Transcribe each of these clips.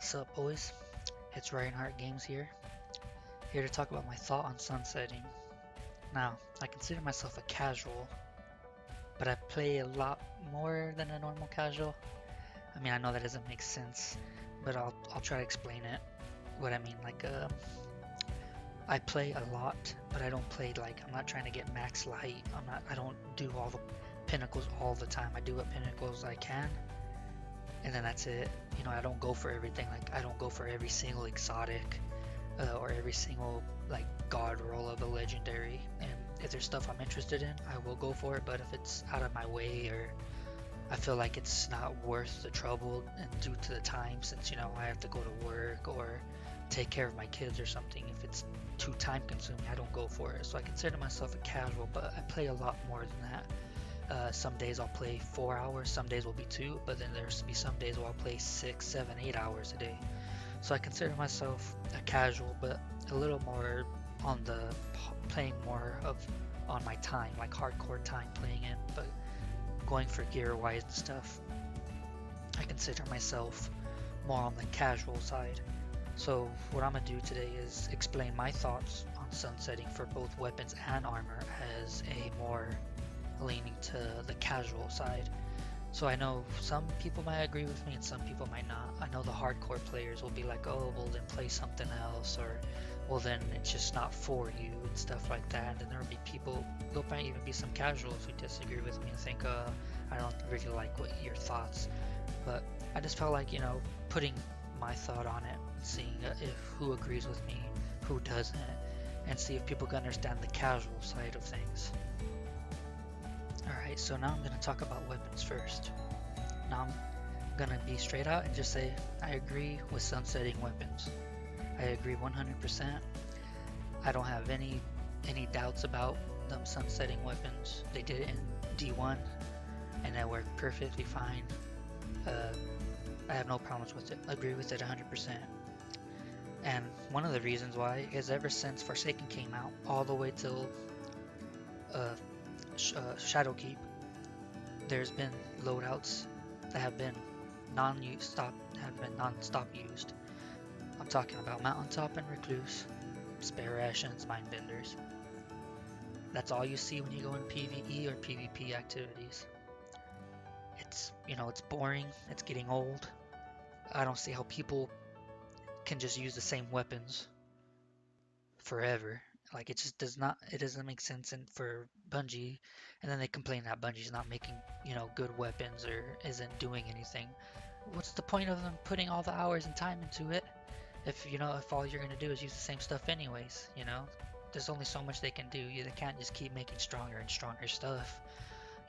Sup boys, it's Reinhardt Games here to talk about my thought on sunsetting. Now, I consider myself a casual, but I play a lot more than a normal casual. I mean, I know that doesn't make sense, but I'll try to explain it. What I mean, like, I play a lot, but I don't play like, I'm not trying to get max light. I don't do all the pinnacles all the time. I do what pinnacles I can, and then that's it. You know, I don't go for everything. Like, I don't go for every single exotic or every single like god roll of a legendary. And if there's stuff I'm interested in, I will go for it. But if it's out of my way, or I feel like it's not worth the trouble and due to the time, since, you know, I have to go to work or take care of my kids or something, if it's too time consuming, I don't go for it. So I consider myself a casual, but I play a lot more than that. Some days I'll play 4 hours, some days will be 2, but then there's be some days where I'll play 6, 7, 8 hours a day. So I consider myself a casual, but a little more on the playing more of on my time, like hardcore time playing it, but going for gear wise and stuff. I consider myself more on the casual side. So what I'm gonna do today is explain my thoughts on sunsetting for both weapons and armor as a more leaning to the casual side. So I know some people might agree with me and some people might not. I know the hardcore players will be like, oh, well then play something else, or well then it's just not for you and stuff like that. And then there'll be people, there might even be some casuals who disagree with me and think, I don't really like what your thoughts. But I just felt like, you know, putting my thought on it, seeing if who agrees with me, who doesn't, and see if people can understand the casual side of things. Alright, so now I'm going to talk about weapons first. Now I'm going to be straight out and just say I agree with sunsetting weapons. I agree 100%. I don't have any doubts about them sunsetting weapons. They did it in D1 and it worked perfectly fine. I have no problems with it. I agree with it 100%. And one of the reasons why is ever since Forsaken came out, all the way till Shadowkeep, there's been loadouts that have been non-stop used. I'm talking about Mountaintop and Recluse, spare rations, Mindbenders. That's all you see when you go in PvE or PvP activities. It's, you know, it's boring, it's getting old. I don't see how people can just use the same weapons forever. Like, it just doesn't make sense. And for Bungie, and then they complain that Bungie's not making, you know, good weapons or isn't doing anything. What's the point of them putting all the hours and time into it if, you know, if all you're gonna do is use the same stuff anyways? You know, there's only so much they can do. They can't just keep making stronger and stronger stuff,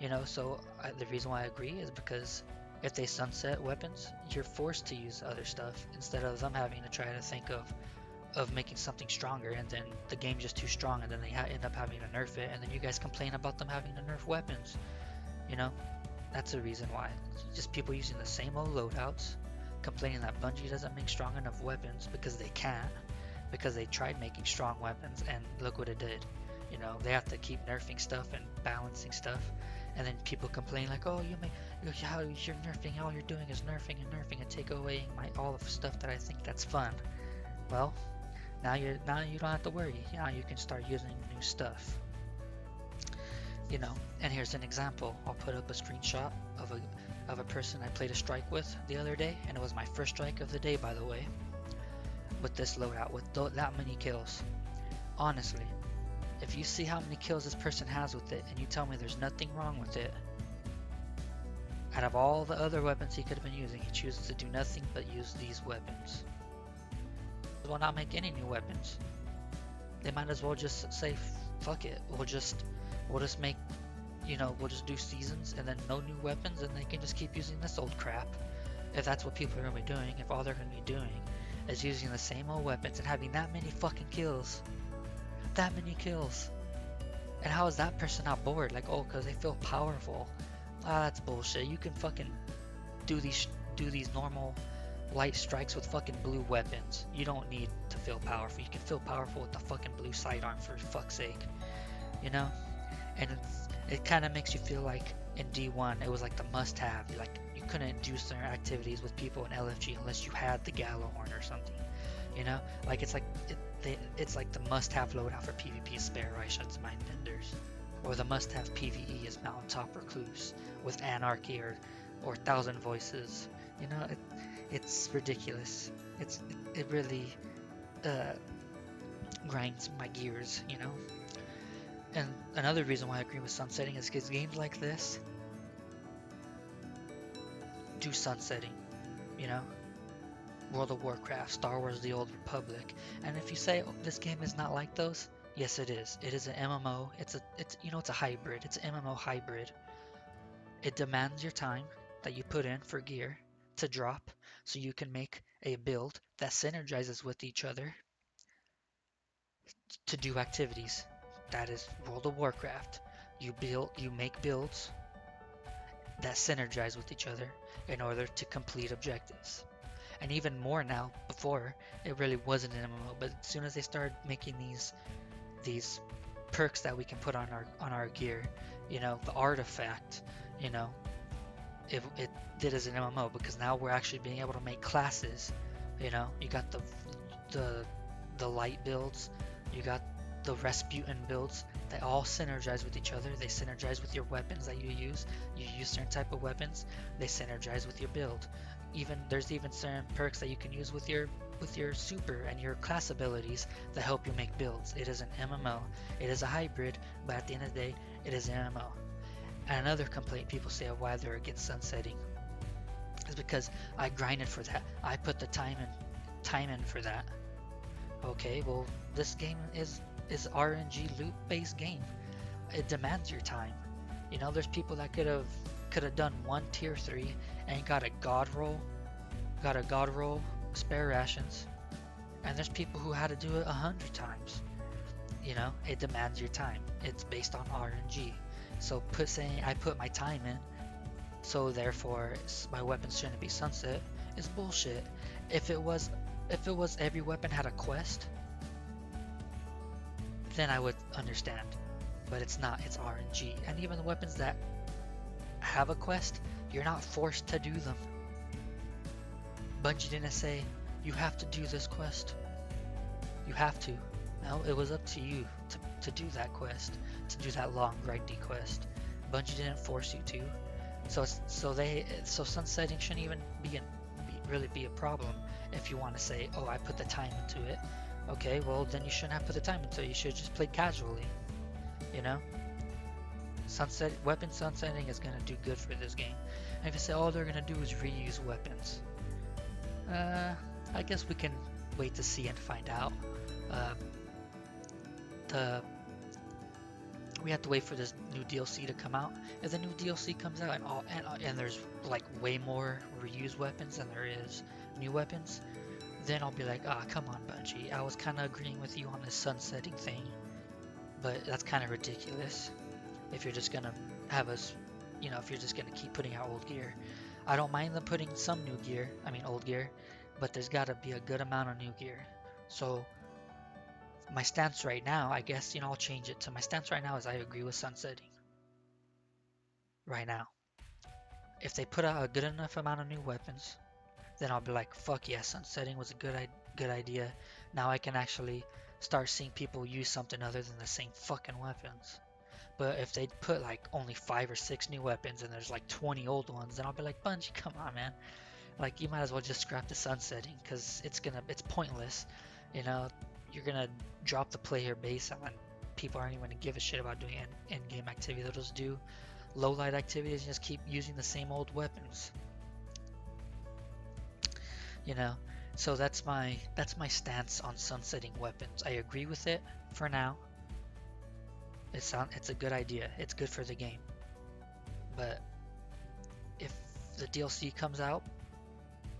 you know. So the reason why I agree is because if they sunset weapons, you're forced to use other stuff instead of them having to try to think of making something stronger, and then the game's just too strong, and then they end up having to nerf it, and then you guys complain about them having to nerf weapons. You know, that's the reason why. Just people using the same old loadouts, complaining that Bungie doesn't make strong enough weapons because they can't, because they tried making strong weapons and look what it did. You know, they have to keep nerfing stuff and balancing stuff, and then people complain like, oh, you're nerfing, all you're doing is nerfing and take away all the stuff that I think that's fun. Well, now you don't have to worry. Now you can start using new stuff. You know, and here's an example. I'll put up a screenshot of a person I played a strike with the other day, and it was my first strike of the day, by the way, with this loadout, with that many kills. Honestly, if you see how many kills this person has with it, and you tell me there's nothing wrong with it, out of all the other weapons he could have been using, he chooses to do nothing but use these weapons. Will not make any new weapons. They might as well just say, fuck it, we'll just make, you know, we'll just do seasons and then no new weapons, and they can just keep using this old crap. If that's what people are going to be doing, if all they're going to be doing is using the same old weapons and having that many fucking kills. That many kills. And how is that person not bored? Like, oh, because they feel powerful. Ah, that's bullshit. You can fucking do these normal light strikes with fucking blue weapons. You don't need to feel powerful. You can feel powerful with the fucking blue sidearm, for fuck's sake. You know? And it kind of makes you feel like in D1, it was like the must-have. Like you couldn't do certain activities with people in LFG unless you had the Gjallarhorn or something. You know, like it's like the must-have loadout for PvP is Spare Reichens Mindbenders, or the must-have PvE is Mountaintop Recluse with Anarchy or Thousand Voices. You know, it's ridiculous. It really grinds my gears. You know. And another reason why I agree with sunsetting is because games like this do sunsetting, you know? World of Warcraft, Star Wars The Old Republic. And if you say, oh, this game is not like those, yes it is. It is an MMO. It's a hybrid. It's an MMO hybrid. It demands your time that you put in for gear to drop so you can make a build that synergizes with each other to do activities. That is World of Warcraft. You make builds that synergize with each other in order to complete objectives. And even more now, before it really wasn't an MMO, but as soon as they started making these perks that we can put on our gear, you know, the artifact, you know, it did as an MMO because now we're actually being able to make classes. You know, you got the light builds, you got the Rasputin builds. They all synergize with each other. They synergize with your weapons that you use. You use certain type of weapons, they synergize with your build. There's even certain perks that you can use with your super and your class abilities that help you make builds. It is an MMO. It is a hybrid, but at the end of the day, it is an MMO. And another complaint people say of why they're against sunsetting is because I grinded for that. I put the time in for that. Okay, well, this game is RNG loop based game. It demands your time. You know, there's people that could have done one tier 3 and got a god roll, spare rations, and there's people who had to do it 100 times. You know, it demands your time. It's based on RNG. So saying I put my time in, so therefore my weapons shouldn't be sunset is bullshit. If it was every weapon had a quest, then I would understand. But it's not, it's RNG. And even the weapons that have a quest, you're not forced to do them. Bungie didn't say, you have to do this quest. You have to. No, it was up to you to do that quest, to do that long grindy quest. Bungie didn't force you to. So sunsetting shouldn't even really be a problem if you want to say, oh, I put the time into it. Okay, well then you shouldn't have put the time into it. You should just play casually. You know? Weapon sunsetting is gonna do good for this game. And if you say all they're gonna do is reuse weapons, I guess we can wait to see and find out. We have to wait for this new DLC to come out. If the new DLC comes out and there's like way more reused weapons than there is new weapons, then I'll be like, come on, Bungie. I was kind of agreeing with you on this sunsetting thing, but that's kind of ridiculous. If you're just gonna have us, you know, if you're just gonna keep putting out old gear, I don't mind them putting some old gear, but there's gotta be a good amount of new gear. So my stance right now, I guess, you know, I'll change it to my stance right now is I agree with sunsetting. Right now. If they put out a good enough amount of new weapons, then I'll be like, fuck yeah, sunsetting was a good idea. Now I can actually start seeing people use something other than the same fucking weapons. But if they put like only 5 or 6 new weapons and there's like 20 old ones, then I'll be like, Bungie, come on, man. Like, you might as well just scrap the sunsetting, because it's pointless. You know, you're gonna drop the player base and people aren't even gonna give a shit about doing end-game activity. They'll just do low-light activities and just keep using the same old weapons. You know, so that's my stance on sunsetting weapons. I agree with it for now. It's a good idea. It's good for the game. But if the DLC comes out,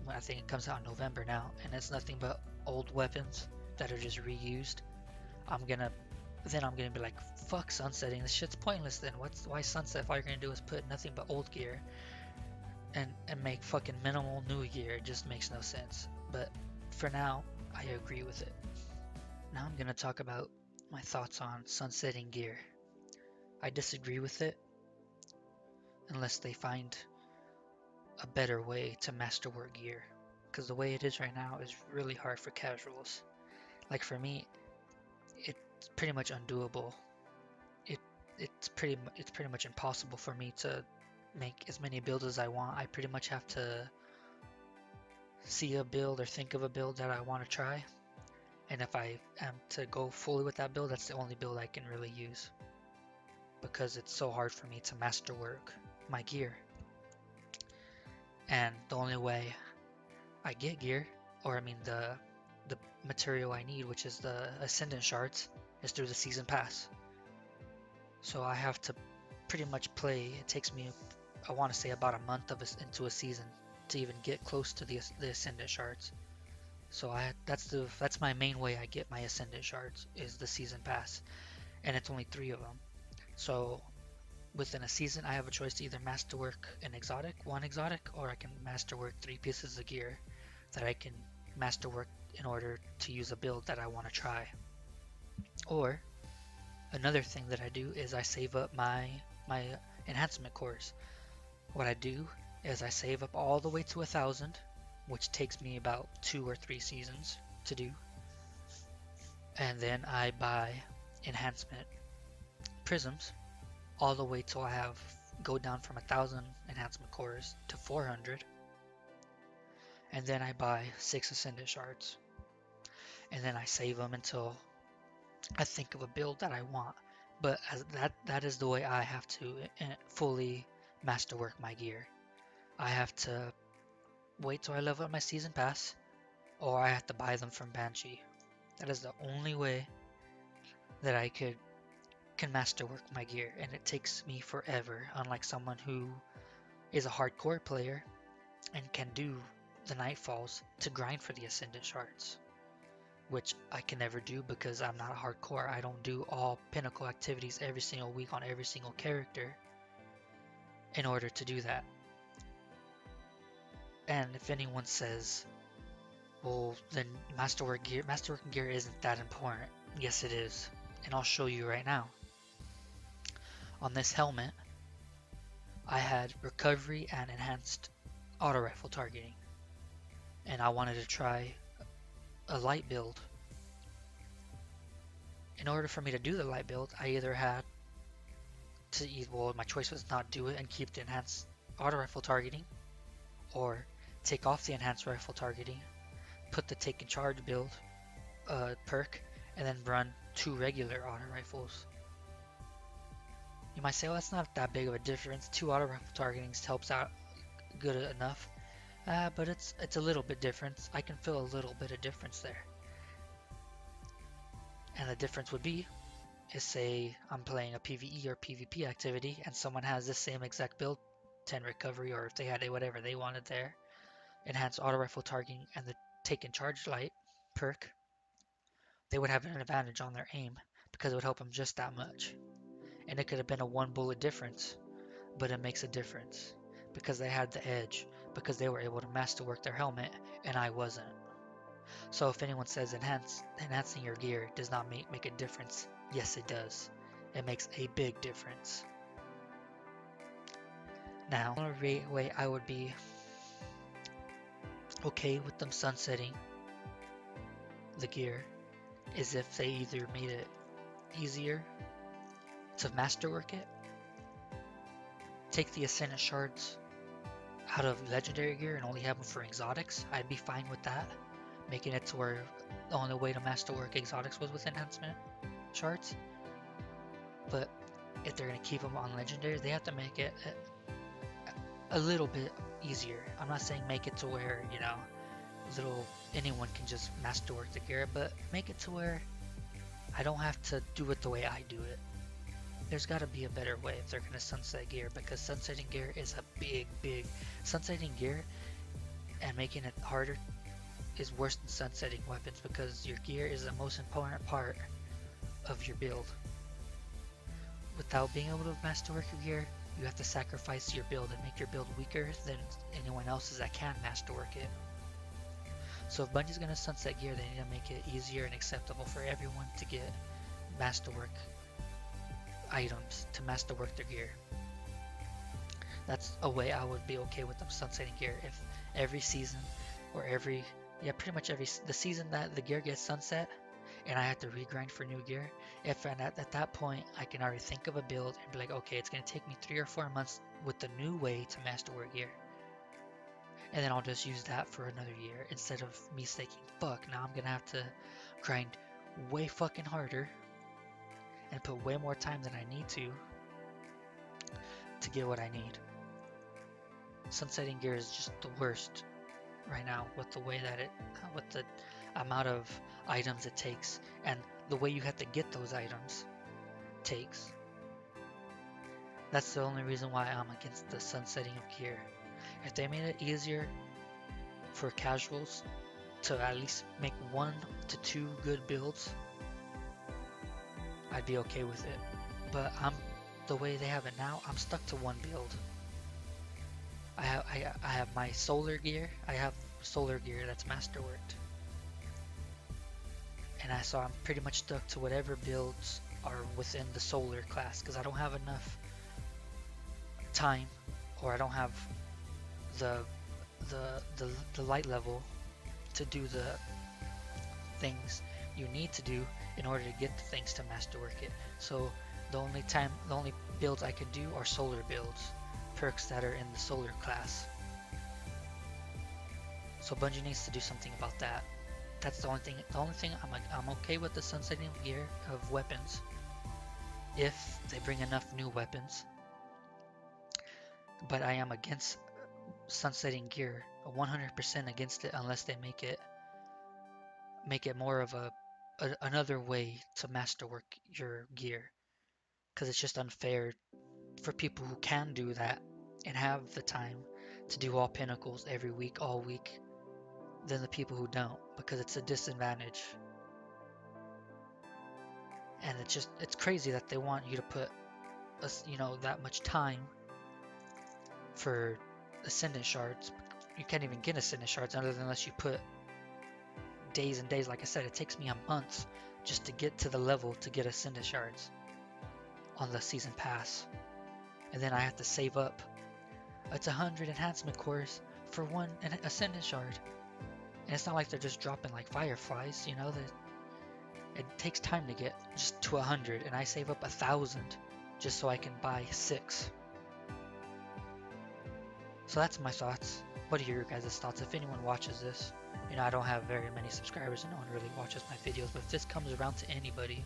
I think it comes out in November now, and it's nothing but old weapons that are just reused, I'm gonna be like, fuck sunsetting. This shit's pointless then. Why sunset if all you're gonna do is put nothing but old gear and make fucking minimal new gear? It just makes no sense. But for now, I agree with it. Now I'm gonna talk about my thoughts on sunsetting gear. I disagree with it. unless they find a better way to masterwork gear. Because the way it is right now is really hard for casuals. Like for me, it's pretty much undoable. It it's pretty much impossible for me to make as many builds as I want. I pretty much have to see a build or think of a build that I want to try. And if I am to go fully with that build, that's the only build I can really use. Because it's so hard for me to masterwork my gear. And the only way I get gear, or I mean the material I need, which is the Ascendant Shards, is through the Season Pass. So I have to pretty much play. It takes me, I want to say, about a month into a season to even get close to the Ascendant Shards. So that's my main way I get my Ascendant Shards is the Season Pass, and it's only 3 of them. So within a season, I have a choice to either masterwork one exotic, or I can masterwork 3 pieces of gear that I can masterwork in order to use a build that I want to try. Or another thing that I do is I save up my enhancement cores. What I do is I save up all the way to 1,000, which takes me about 2 or 3 seasons to do. And then I buy enhancement prisms all the way till I go down from 1,000 enhancement cores to 400. And then I buy 6 Ascendant Shards. And then I save them until I think of a build that I want. But that is the way I have to fully masterwork my gear. I have to wait till I level up my Season Pass, or I have to buy them from Banshee. That is the only way that I can masterwork my gear, and it takes me forever, unlike someone who is a hardcore player and can do the Nightfalls to grind for the Ascendant Shards, which I can never do because I'm not a hardcore. I don't do all pinnacle activities every single week on every single character in order to do that. And if anyone says, well, then masterworking gear isn't that important. Yes, it is, and I'll show you right now. On this helmet, I had recovery and enhanced auto rifle targeting, and I wanted to try a light build. In order for me to do the light build, I either had to my choice was not do it and keep the enhanced auto rifle targeting, or take off the enhanced rifle targeting, put the take and charge build perk, and then run 2 regular auto rifles. You might say, well, that's not that big of a difference. 2 auto rifle targetings helps out good enough, but it's a little bit different. I can feel a little bit of difference there. And the difference would be, is say I'm playing a PvE or PvP activity and someone has the same exact build, 10 recovery, or if they had whatever they wanted there, enhanced auto rifle targeting and the take and charge light perk, they would have an advantage on their aim because it would help them just that much. And it could have been a 1 bullet difference, but it makes a difference because they had the edge, because they were able to masterwork their helmet and I wasn't. So if anyone says enhancing your gear does not make a difference, yes it does. It makes a big difference. Now, the only way I would be okay with them sunsetting the gear is if they either made it easier to masterwork it, take the Ascendant Shards out of legendary gear and only have them for exotics. I'd be fine with that, making it to where the only way to masterwork exotics was with enhancement shards. But if they're going to keep them on legendary, they have to make it a little bit easier. I'm not saying make it to where, anyone can just masterwork the gear, but make it to where I don't have to do it the way I do it. There's got to be a better way if they're going to sunset gear, because sunsetting gear is a big sunsetting gear, and making it harder is worse than sunsetting weapons, because your gear is the most important part of your build. Without being able to masterwork your gear, you have to sacrifice your build and make your build weaker than anyone else's that can masterwork it. So if Bungie's going to sunset gear, they need to make it easier and acceptable for everyone to get masterwork items, to masterwork their gear. That's a way I would be okay with them sunsetting gear. If every season or pretty much the season that the gear gets sunset and I have to regrind for new gear, if at that point I can already think of a build and be like, okay, it's going to take me 3 or 4 months with the new way to masterwork gear. And then I'll just use that for another year instead of me thinking, fuck, now I'm going to have to grind way fucking harder and put way more time than I need to get what I need. Sunsetting gear is just the worst right now with the way that with the amount of items it takes and the way you have to get those items takes. That's the only reason why I'm against the sunsetting of gear. If they made it easier for casuals to at least make 1 to 2 good builds, I'd be okay with it. But the way they have it now, I'm stuck to 1 build. I have my solar gear. I have solar gear that's masterworked, and so I'm pretty much stuck to whatever builds are within the solar class because I don't have enough time, or I don't have the light level to do the things you need to do in order to get the things to masterwork it. So the only builds I can do are solar builds, perks that are in the solar class. So Bungie needs to do something about that. That's the only thing. The only thing I'm okay with the sunsetting of gear of weapons if they bring enough new weapons. But I am against sunsetting gear, 100% against it, unless they make it more of another way to masterwork your gear, because it's just unfair for people who can do that and have the time to do all pinnacles every week, all week, than the people who don't, because it's a disadvantage. And it's crazy that they want you to put that much time for Ascendant shards. You can't even get Ascendant shards unless you put days and days. Like I said, it takes me a month just to get to the level to get Ascendant shards on the season pass, and then I have to save up. It's 100 enhancement cores for 1 Ascendant shard, and it's not like they're just dropping like fireflies. It takes time to get just to 100, and I save up 1,000 just so I can buy 6. So that's my thoughts. What are your guys' thoughts? If anyone watches this, I don't have very many subscribers and no one really watches my videos, but if this comes around to anybody,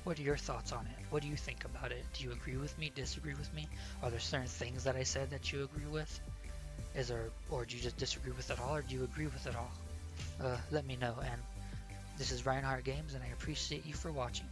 what are your thoughts on it? What do you think about it? Do you agree with me, disagree with me? Are there certain things that I said that you agree with? Or do you just disagree with it all, or do you agree with it all? Let me know. And this is Reinhardt Games, and I appreciate you for watching.